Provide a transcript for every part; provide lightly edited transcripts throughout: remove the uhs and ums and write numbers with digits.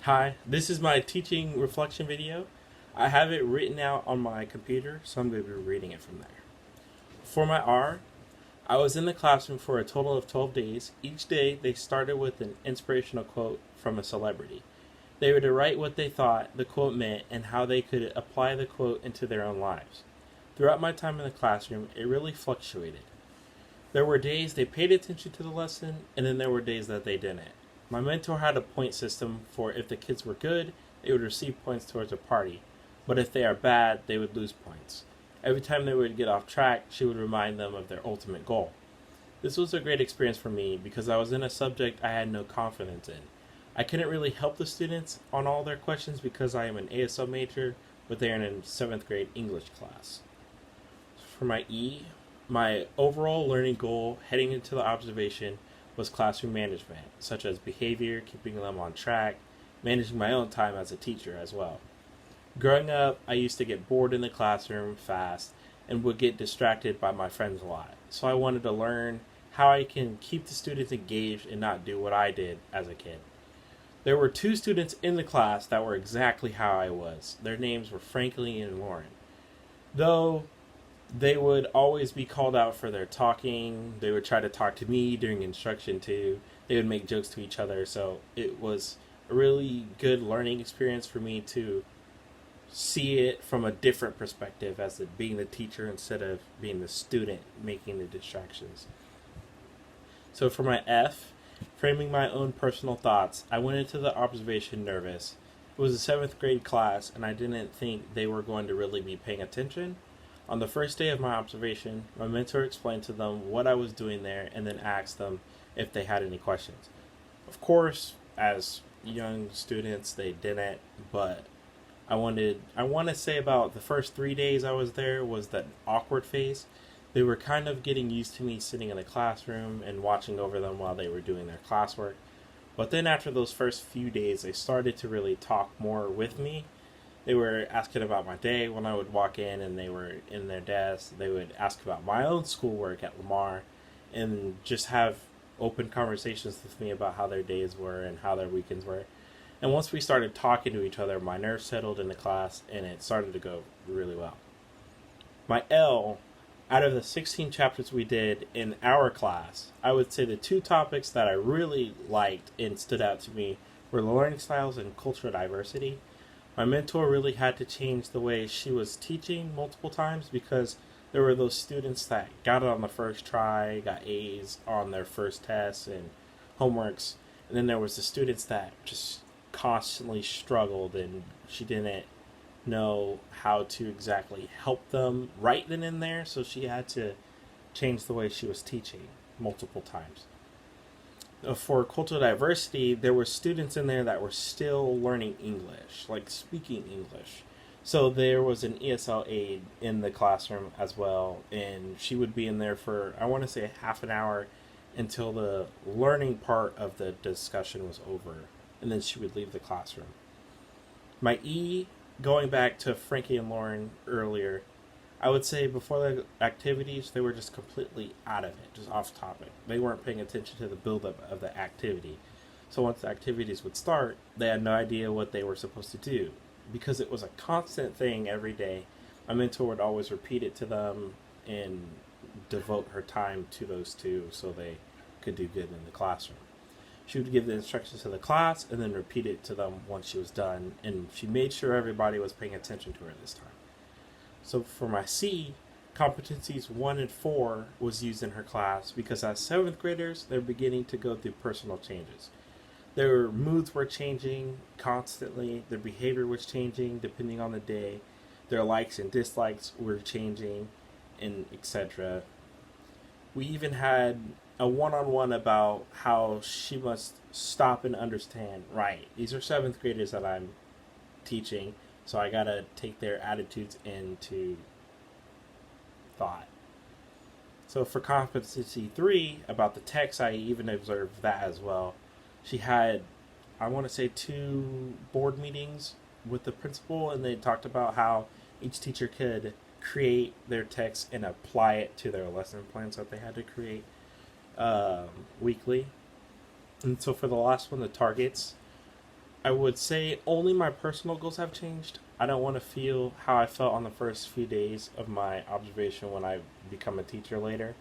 Hi, this is my teaching reflection video. I have it written out on my computer, so I'm going to be reading it from there. For my R, I was in the classroom for a total of 12 days. Each day, they started with an inspirational quote from a celebrity. They were to write what they thought the quote meant and how they could apply the quote into their own lives. Throughout my time in the classroom, it really fluctuated. There were days they paid attention to the lesson, and then there were days that they didn't. My mentor had a point system for if the kids were good, they would receive points towards a party, but if they are bad, they would lose points. Every time they would get off track, she would remind them of their ultimate goal. This was a great experience for me because I was in a subject I had no confidence in. I couldn't really help the students on all their questions because I am an ASL major, but they are in a 7th grade English class. For my E, my overall learning goal heading into the observation was classroom management, such as behavior, keeping them on track, managing my own time as a teacher as well. Growing up, I used to get bored in the classroom fast and would get distracted by my friends a lot. So I wanted to learn how I can keep the students engaged and not do what I did as a kid. There were 2 students in the class that were exactly how I was. Their names were Franklin and Lauren. Though they would always be called out for their talking. They would try to talk to me during instruction too. They would make jokes to each other. So it was a really good learning experience for me to see it from a different perspective as being the teacher instead of being the student making the distractions. So for my F, framing my own personal thoughts, I went into the observation nervous. It was a 7th grade class and I didn't think they were going to really be paying attention. On the first day of my observation, my mentor explained to them what I was doing there and then asked them if they had any questions. Of course, as young students, they didn't, but I want to say about the first 3 days I was there was that awkward phase. They were kind of getting used to me sitting in the classroom and watching over them while they were doing their classwork. But then after those first few days, they started to really talk more with me. They were asking about my day when I would walk in and they were in their desk. They would ask about my own schoolwork at Lamar and just have open conversations with me about how their days were and how their weekends were. And once we started talking to each other, my nerves settled in the class and it started to go really well. My L, out of the 16 chapters we did in our class, I would say the 2 topics that I really liked and stood out to me were learning styles and cultural diversity. My mentor really had to change the way she was teaching multiple times because there were those students that got it on the first try, got A's on their first tests and homeworks, and then there was the students that just constantly struggled and she didn't know how to exactly help them right then and there, so she had to change the way she was teaching multiple times. For cultural diversity, there were students in there that were still learning English, like speaking English. So there was an ESL aide in the classroom as well, and she would be in there for, I want to say, half an hour until the learning part of the discussion was over, and then she would leave the classroom. My E, going back to Frankie and Lauren earlier, I would say before the activities, they were just completely out of it, just off topic. They weren't paying attention to the buildup of the activity. So once the activities would start, they had no idea what they were supposed to do. Because it was a constant thing every day, my mentor would always repeat it to them and devote her time to those 2 so they could do good in the classroom. She would give the instructions to the class and then repeat it to them once she was done, and she made sure everybody was paying attention to her this time. So for my C, competencies 1 and 4 was used in her class because as 7th graders, they're beginning to go through personal changes. Their moods were changing constantly, their behavior was changing depending on the day, their likes and dislikes were changing, and etc. We even had a one-on-one about how she must stop and understand, right, these are 7th graders that I'm teaching, so I gotta take their attitudes into thought. So for competency 3, about the text, I even observed that as well. She had, I want to say, 2 board meetings with the principal, and they talked about how each teacher could create their text and apply it to their lesson plans that they had to create weekly. And so for the last one, the targets, I would say only my personal goals have changed. I don't want to feel how I felt on the first few days of my observation when I become a teacher later.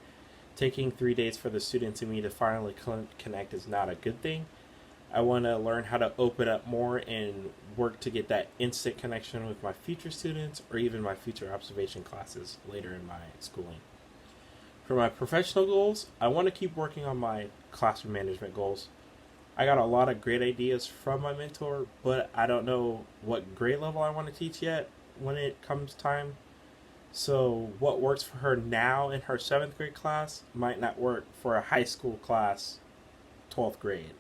Taking 3 days for the students and me to finally connect is not a good thing. I want to learn how to open up more and work to get that instant connection with my future students or even my future observation classes later in my schooling. For my professional goals, I want to keep working on my classroom management goals. I got a lot of great ideas from my mentor, but I don't know what grade level I want to teach yet when it comes time. So, what works for her now in her 7th grade class might not work for a high school class, 12th grade.